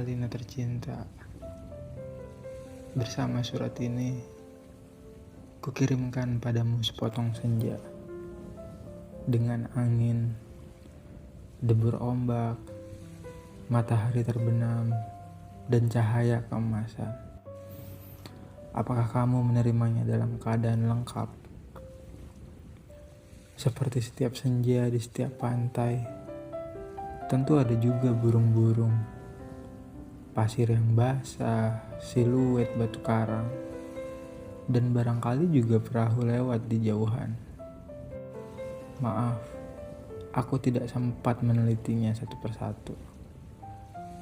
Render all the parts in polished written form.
Alina tercinta, bersama surat ini kukirimkan padamu sepotong senja dengan angin, debur ombak, matahari terbenam, dan cahaya keemasan. Apakah kamu menerimanya dalam keadaan lengkap? Seperti setiap senja di setiap pantai, tentu ada juga burung-burung, pasir yang basah, siluet batu karang, dan barangkali juga perahu lewat di jauhan. Maaf, aku tidak sempat menelitinya satu persatu.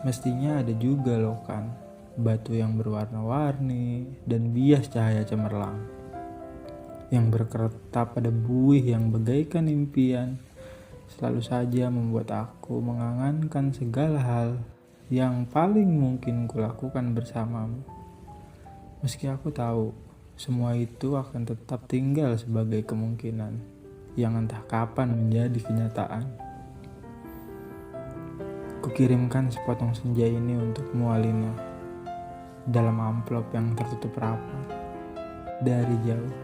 Mestinya ada juga loh kan, batu yang berwarna-warni dan bias cahaya cemerlang, yang berkeretap pada buih yang bagaikan impian, selalu saja membuat aku mengangankan segala hal yang paling mungkin kulakukan bersamamu. Meski aku tahu, semua itu akan tetap tinggal sebagai kemungkinan yang entah kapan menjadi kenyataan. Kukirimkan sepotong senja ini untukmu, Alina, dalam amplop yang tertutup rapat dari jauh.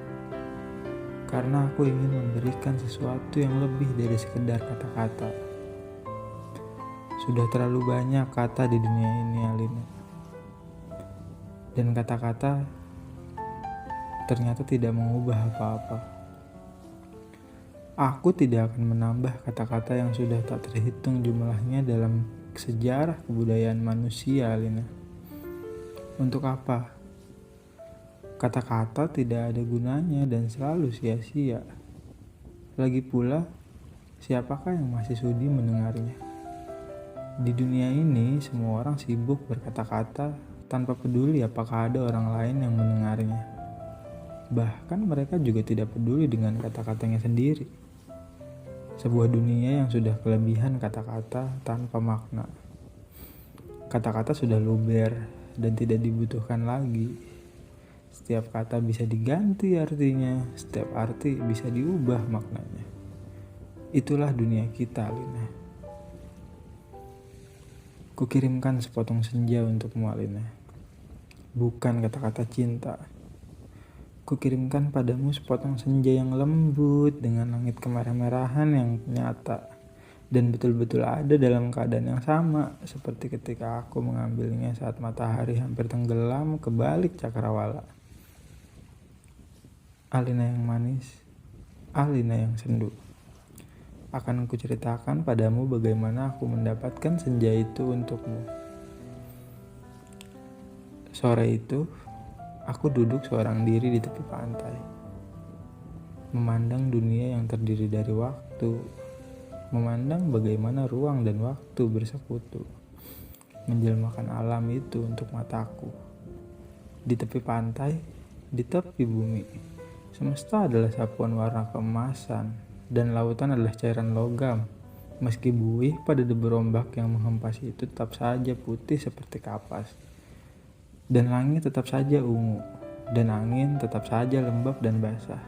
Karena aku ingin memberikan sesuatu yang lebih dari sekedar kata-kata. Sudah terlalu banyak kata di dunia ini, Alina. Dan kata-kata ternyata tidak mengubah apa-apa. Aku tidak akan menambah kata-kata yang sudah tak terhitung jumlahnya dalam sejarah kebudayaan manusia, Alina. Untuk apa? Kata-kata tidak ada gunanya dan selalu sia-sia. Lagi pula, siapakah yang masih sudi mendengarnya? Di dunia ini, semua orang sibuk berkata-kata tanpa peduli apakah ada orang lain yang mendengarnya. Bahkan mereka juga tidak peduli dengan kata-katanya sendiri. Sebuah dunia yang sudah kelebihan kata-kata tanpa makna. Kata-kata sudah luber dan tidak dibutuhkan lagi. Setiap kata bisa diganti artinya, setiap arti bisa diubah maknanya. Itulah dunia kita, Alina. Kukirimkan sepotong senja untukmu, Alina. Bukan kata-kata cinta. Kukirimkan padamu sepotong senja yang lembut dengan langit kemerah-merahan yang nyata dan betul-betul ada dalam keadaan yang sama seperti ketika aku mengambilnya saat matahari hampir tenggelam ke balik cakrawala. Alina yang manis, Alina yang sendu. Akan kuceritakan padamu bagaimana aku mendapatkan senja itu untukmu. Sore itu, aku duduk seorang diri di tepi pantai, memandang dunia yang terdiri dari waktu, memandang bagaimana ruang dan waktu bersekutu, menjelmakan alam itu untuk mataku. Di tepi pantai, di tepi bumi, semesta adalah sapuan warna keemasan, dan lautan adalah cairan logam. Meski buih pada debur ombak yang menghempasi itu tetap saja putih seperti kapas. Dan langit tetap saja ungu, dan angin tetap saja lembab dan basah.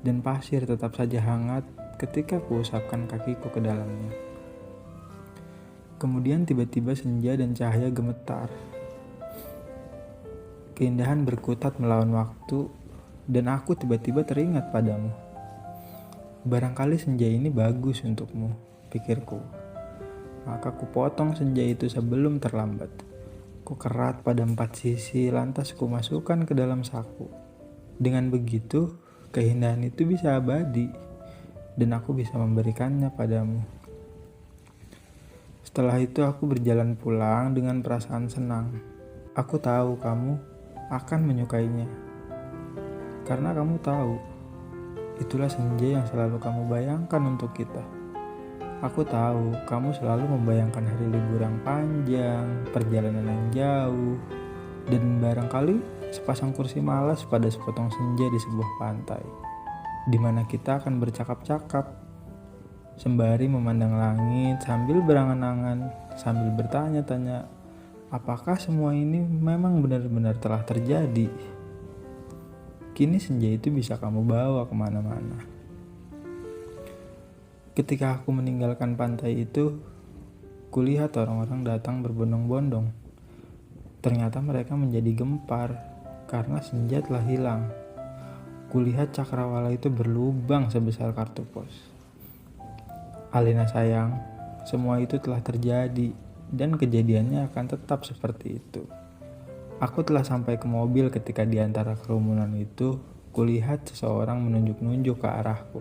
Dan pasir tetap saja hangat ketika kuusapkan kakiku ke dalamnya. Kemudian tiba-tiba senja dan cahaya gemetar. Keindahan berkutat melawan waktu, dan aku tiba-tiba teringat padamu. Barangkali senja ini bagus untukmu, pikirku. Maka kupotong senja itu sebelum terlambat. Kukerat pada 4 sisi, lantas kumasukkan ke dalam saku. Dengan begitu, keindahan itu bisa abadi, dan aku bisa memberikannya padamu. Setelah itu aku berjalan pulang dengan perasaan senang. Aku tahu kamu akan menyukainya. Karena kamu tahu, itulah senja yang selalu kamu bayangkan untuk kita. Aku tahu kamu selalu membayangkan hari libur yang panjang, perjalanan yang jauh, dan barangkali sepasang kursi malas pada sepotong senja di sebuah pantai, di mana kita akan bercakap-cakap, sembari memandang langit sambil berangan-angan, sambil bertanya-tanya, apakah semua ini memang benar-benar telah terjadi? Kini senja itu bisa kamu bawa kemana-mana. Ketika aku meninggalkan pantai itu, Kulihat orang-orang datang berbondong-bondong. Ternyata mereka menjadi gempar karena senja telah hilang. Kulihat cakrawala itu berlubang sebesar kartu pos. Alina sayang, semua itu telah terjadi dan kejadiannya akan tetap seperti itu. Aku telah sampai ke mobil ketika di antara kerumunan itu, kulihat seseorang menunjuk-nunjuk ke arahku.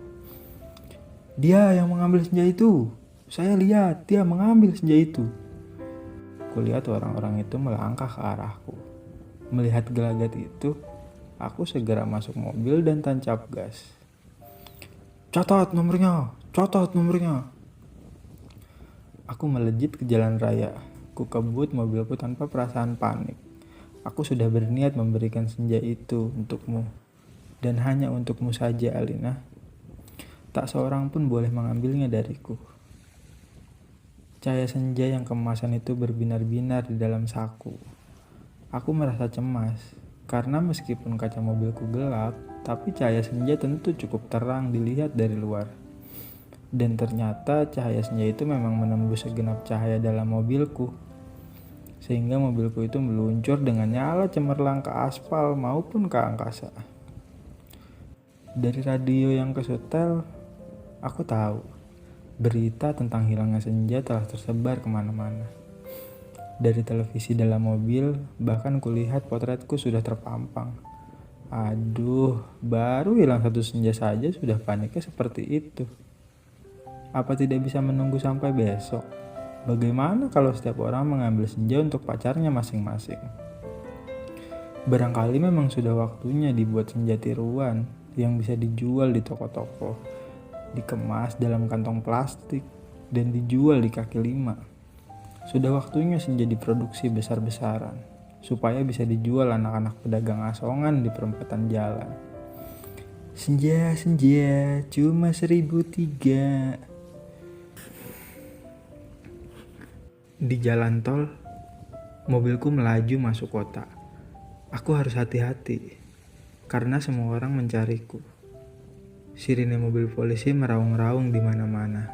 Dia yang mengambil senja itu. Saya lihat dia mengambil senja itu. Kulihat orang-orang itu melangkah ke arahku. Melihat gelagat itu, aku segera masuk mobil dan tancap gas. Catat nomornya, catat nomornya. Aku melejit ke jalan raya. Ku kebut mobilku tanpa perasaan panik. Aku sudah berniat memberikan senja itu untukmu. Dan hanya untukmu saja, Alina. Tak seorang pun boleh mengambilnya dariku. Cahaya senja yang kemasan itu berbinar-binar di dalam saku. Aku merasa cemas, karena meskipun kaca mobilku gelap, tapi cahaya senja tentu cukup terang dilihat dari luar. Dan ternyata cahaya senja itu memang menembus segenap cahaya dalam mobilku. Sehingga mobilku itu meluncur dengan nyala cemerlang ke aspal maupun ke angkasa. Dari radio yang kesetel, aku tahu berita tentang hilangnya senja telah tersebar kemana-mana. Dari televisi dalam mobil, bahkan kulihat potretku sudah terpampang. Aduh, baru hilang satu senja saja sudah paniknya seperti itu. Apa tidak bisa menunggu sampai besok? Bagaimana kalau setiap orang mengambil senja untuk pacarnya masing-masing? Barangkali memang sudah waktunya dibuat senja tiruan yang bisa dijual di toko-toko, dikemas dalam kantong plastik, dan dijual di kaki lima. Sudah waktunya senja diproduksi besar-besaran, supaya bisa dijual anak-anak pedagang asongan di perempatan jalan. Senja, senja, cuma 1.003. Di jalan tol, mobilku melaju masuk kota. Aku harus hati-hati, karena semua orang mencariku. Sirine mobil polisi meraung-raung di mana-mana.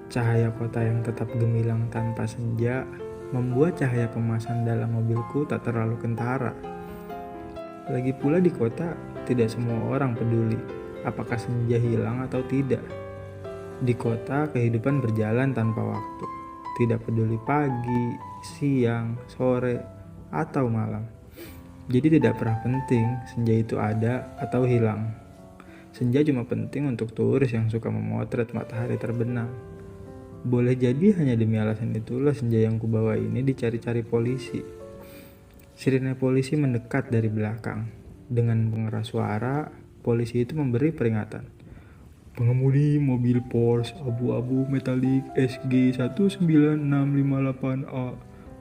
Cahaya kota yang tetap gemilang tanpa senja membuat cahaya kemasan dalam mobilku tak terlalu kentara. Lagi pula di kota, tidak semua orang peduli apakah senja hilang atau tidak. Di kota, kehidupan berjalan tanpa waktu. Tidak peduli pagi, siang, sore, atau malam. Jadi tidak pernah penting senja itu ada atau hilang. Senja cuma penting untuk turis yang suka memotret matahari terbenam. Boleh jadi hanya demi alasan itulah senja yang kubawa ini dicari-cari polisi. Sirine polisi mendekat dari belakang. Dengan pengeras suara, polisi itu memberi peringatan. Pengemudi mobil Porsche abu-abu metalik SG 19658A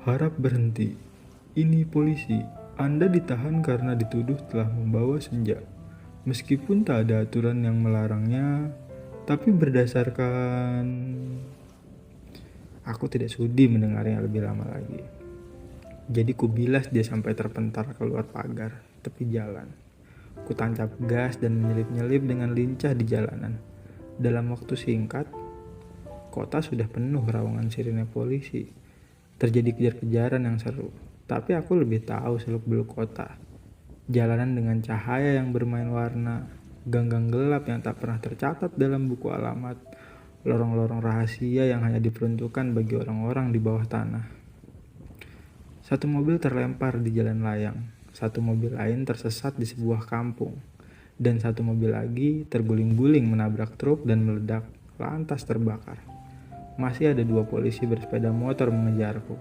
harap berhenti. Ini polisi. Anda ditahan karena dituduh telah membawa senja. Meskipun tak ada aturan yang melarangnya, tapi berdasarkan... Aku tidak sudi mendengarnya lebih lama lagi. Jadi kubilas dia sampai terpentar keluar pagar tepi jalan. Kutancap gas dan menyelip-nyelip dengan lincah di jalanan. Dalam waktu singkat, kota sudah penuh raungan sirine polisi. Terjadi kejar-kejaran yang seru. Tapi aku lebih tahu seluk-beluk kota. Jalanan dengan cahaya yang bermain warna, gang-gang gelap yang tak pernah tercatat dalam buku alamat, lorong-lorong rahasia yang hanya diperuntukkan bagi orang-orang di bawah tanah. Satu mobil terlempar di jalan layang, satu mobil lain tersesat di sebuah kampung, dan satu mobil lagi terguling-guling menabrak truk dan meledak, lantas terbakar. Masih ada 2 polisi bersepeda motor mengejarku.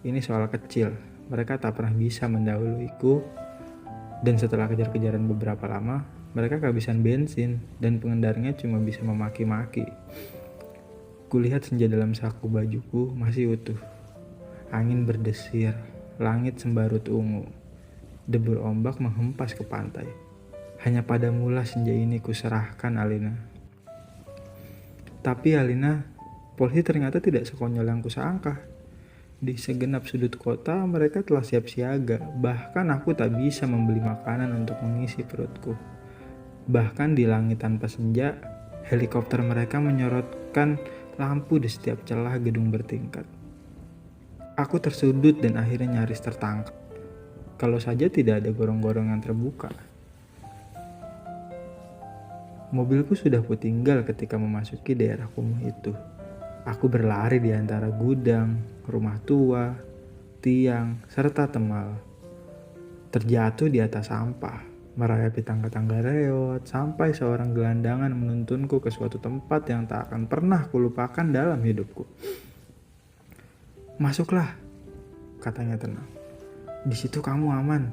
Ini soal kecil, mereka tak pernah bisa mendahuluiku, dan setelah kejar-kejaran beberapa lama, mereka kehabisan bensin dan pengendaranya cuma bisa memaki-maki. Kulihat senja dalam saku bajuku masih utuh. Angin berdesir, langit sembarut ungu. Debur ombak menghempas ke pantai. Hanya padamulah senja ini kuserahkan, Alina. Tapi Alina, polisi ternyata tidak sekonyol yang kusangka. Di segenap sudut kota mereka telah siap siaga. Bahkan aku tak bisa membeli makanan untuk mengisi perutku. Bahkan di langit tanpa senja, helikopter mereka menyorotkan lampu di setiap celah gedung bertingkat. Aku tersudut dan akhirnya nyaris tertangkap. Kalau saja tidak ada gorong-gorong yang terbuka. Mobilku sudah kutinggal ketika memasuki daerah kumuh itu. Aku berlari di antara gudang, rumah tua, tiang, serta temal. Terjatuh di atas sampah, merayapi tangga-tangga reot, sampai seorang gelandangan menuntunku ke suatu tempat yang tak akan pernah kulupakan dalam hidupku. "Masuklah," katanya tenang. "Di situ kamu aman."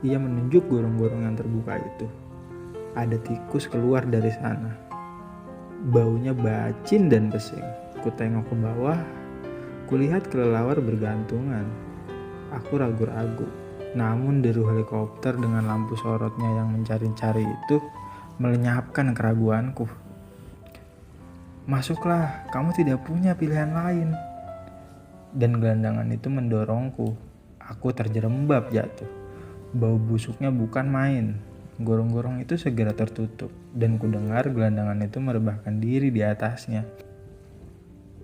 Ia menunjuk gorong-gorong yang terbuka itu. Ada tikus keluar dari sana. Baunya bacin dan pesing. Ku tengok ke bawah, kulihat kelelawar bergantungan. Aku ragu-ragu. Namun deru helikopter dengan lampu sorotnya yang mencari-cari itu melenyapkan keraguanku. "Masuklah, kamu tidak punya pilihan lain." Dan gelandangan itu mendorongku. Aku terjerembab jatuh. Bau busuknya bukan main. Gorong-gorong itu segera tertutup dan kudengar gelandangan itu merebahkan diri di atasnya.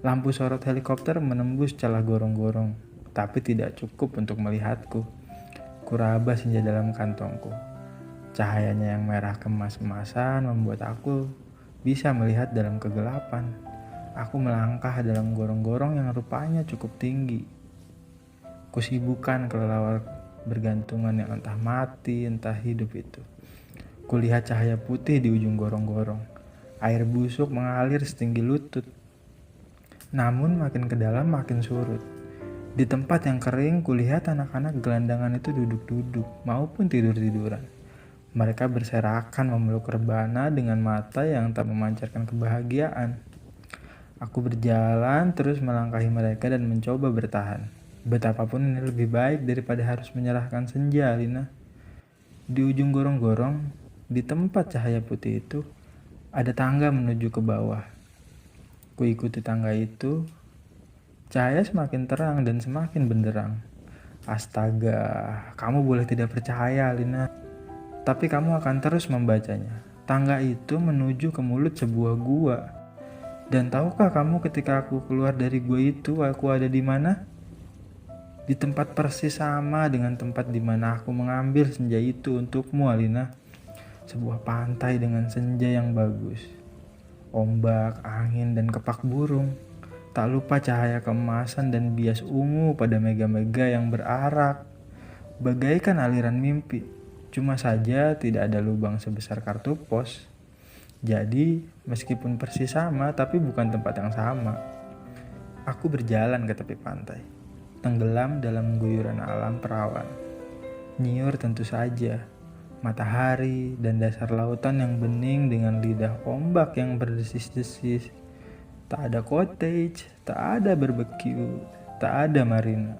Lampu sorot helikopter menembus celah gorong-gorong, tapi tidak cukup untuk melihatku. Kuraba senja dalam kantongku. Cahayanya yang merah kemas-emasan membuat aku bisa melihat dalam kegelapan. Aku melangkah dalam gorong-gorong yang rupanya cukup tinggi. Kusibukkan kelelawar bergantungan yang entah mati entah hidup itu. Kulihat cahaya putih di ujung gorong-gorong. Air busuk mengalir setinggi lutut. Namun makin ke dalam makin surut. Di tempat yang kering kulihat anak-anak gelandangan itu duduk-duduk maupun tidur-tiduran. Mereka berserakan memeluk rebana dengan mata yang tak memancarkan kebahagiaan. Aku berjalan terus melangkahi mereka dan mencoba bertahan. Betapapun ini lebih baik daripada harus menyerahkan senja, Lina. Di ujung gorong-gorong, di tempat cahaya putih itu, ada tangga menuju ke bawah. Kuikuti tangga itu, cahaya semakin terang dan semakin benderang. Astaga, kamu boleh tidak percaya, Lina. Tapi kamu akan terus membacanya. Tangga itu menuju ke mulut sebuah gua. Dan tahukah kamu ketika aku keluar dari gua itu, aku ada di mana? Di tempat persis sama dengan tempat di mana aku mengambil senja itu untukmu, Alina. Sebuah pantai dengan senja yang bagus. Ombak, angin, dan kepak burung. Tak lupa cahaya keemasan dan bias ungu pada mega-mega yang berarak. Bagaikan aliran mimpi. Cuma saja tidak ada lubang sebesar kartu pos. Jadi, meskipun persis sama, tapi bukan tempat yang sama. Aku berjalan ke tepi pantai, tenggelam dalam guyuran alam perawan. Nyiur tentu saja, matahari dan dasar lautan yang bening dengan lidah ombak yang berdesis-desis. Tak ada cottage, tak ada barbecue, tak ada marina.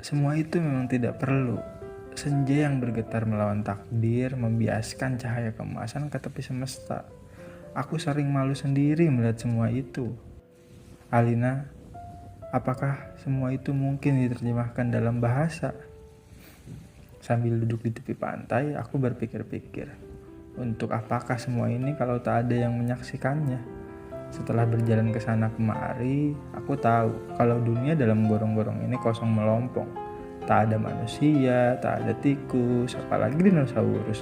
Semua itu memang tidak perlu. Senja yang bergetar melawan takdir membiaskan cahaya keemasan ke tepi semesta. Aku sering malu sendiri melihat semua itu. Alina, apakah semua itu mungkin diterjemahkan dalam bahasa? Sambil duduk di tepi pantai, aku berpikir-pikir. Untuk apakah semua ini kalau tak ada yang menyaksikannya? Setelah berjalan ke sana kemari, aku tahu kalau dunia dalam gorong-gorong ini kosong melompong. Tak ada manusia, tak ada tikus, apalagi dinosaurus.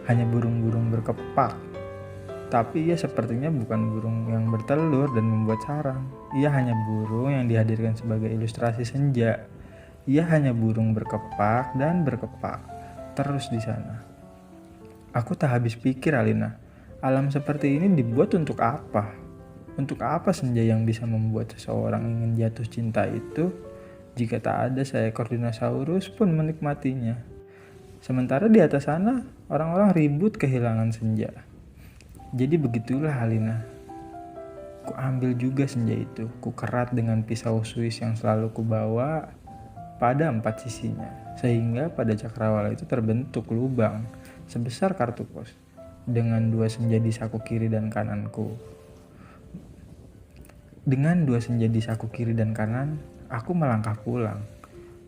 Hanya burung-burung berkepak. Tapi ia sepertinya bukan burung yang bertelur dan membuat sarang. Ia hanya burung yang dihadirkan sebagai ilustrasi senja. Ia hanya burung berkepak dan berkepak terus di sana. Aku tak habis pikir, Alina. Alam seperti ini dibuat untuk apa? Untuk apa senja yang bisa membuat seseorang ingin jatuh cinta itu? Jika tak ada seekor dinosaurus pun menikmatinya. Sementara di atas sana, orang-orang ribut kehilangan senja. Jadi begitulah, Alina. Ku ambil juga senja itu. Ku kerat dengan pisau Swiss yang selalu ku bawa pada 4 sisinya. Sehingga pada cakrawala itu terbentuk lubang sebesar kartu pos. Dengan 2 senja di saku kiri dan kananku. Dengan 2 senja di saku kiri dan kanan, aku melangkah pulang.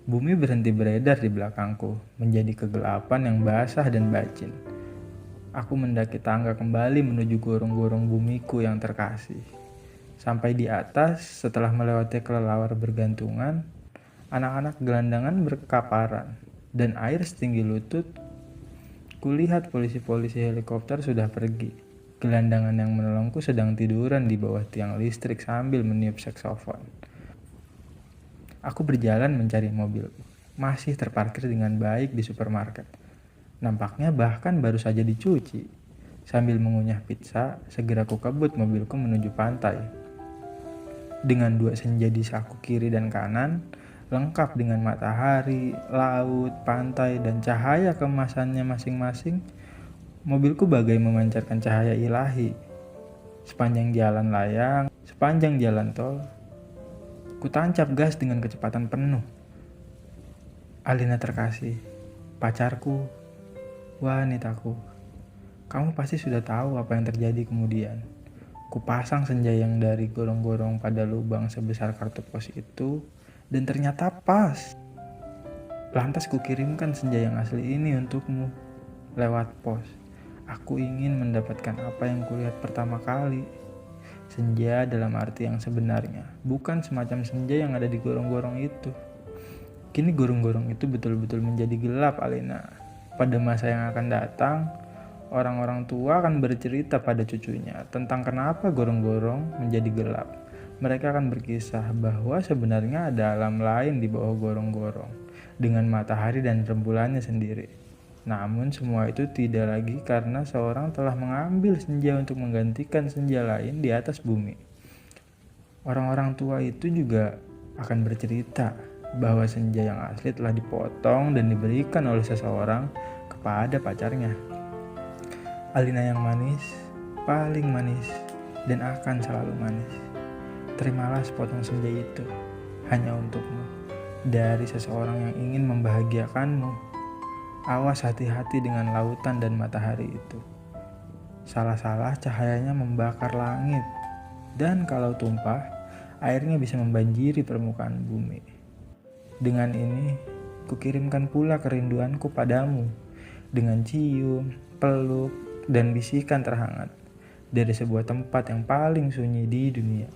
Bumi berhenti beredar di belakangku, menjadi kegelapan yang basah dan bacin. Aku mendaki tangga kembali menuju gorong-gorong bumiku yang terkasih. Sampai di atas, setelah melewati kelelawar bergantungan, anak-anak gelandangan berkaparan, dan air setinggi lutut. Kulihat polisi-polisi helikopter sudah pergi. Gelandangan yang menolongku sedang tiduran di bawah tiang listrik sambil meniup saksofon. Aku berjalan mencari mobilku. Masih terparkir dengan baik di supermarket. Nampaknya bahkan baru saja dicuci. Sambil mengunyah pizza, segera ku kebut mobilku menuju pantai. Dengan 2 senja di saku kiri dan kanan, lengkap dengan matahari, laut, pantai, dan cahaya kemasannya masing-masing, mobilku bagai memancarkan cahaya ilahi. Sepanjang jalan layang, sepanjang jalan tol, ku tancap gas dengan kecepatan penuh. Alina terkasih, pacarku, wanitaku, kamu pasti sudah tahu apa yang terjadi kemudian. Kupasang senja yang dari gorong-gorong pada lubang sebesar kartu pos itu, dan ternyata pas. Lantas kukirimkan senja yang asli ini untukmu lewat pos. Aku ingin mendapatkan apa yang kulihat pertama kali. Senja dalam arti yang sebenarnya, bukan semacam senja yang ada di gorong-gorong itu. Kini gorong-gorong itu betul-betul menjadi gelap, Alina. Pada masa yang akan datang, orang-orang tua akan bercerita pada cucunya tentang kenapa gorong-gorong menjadi gelap. Mereka akan berkisah bahwa sebenarnya ada alam lain di bawah gorong-gorong, dengan matahari dan rembulannya sendiri. Namun semua itu tidak lagi karena seorang telah mengambil senja untuk menggantikan senja lain di atas bumi. Orang-orang tua itu juga akan bercerita bahwa senja yang asli telah dipotong dan diberikan oleh seseorang kepada pacarnya. Alina yang manis, paling manis, dan akan selalu manis. Terimalah sepotong senja itu, hanya untukmu, dari seseorang yang ingin membahagiakanmu. Awas hati-hati dengan lautan dan matahari itu. Salah-salah cahayanya membakar langit, dan kalau tumpah, airnya bisa membanjiri permukaan bumi. Dengan ini, kukirimkan pula kerinduanku padamu, dengan cium, peluk, dan bisikan terhangat dari sebuah tempat yang paling sunyi di dunia.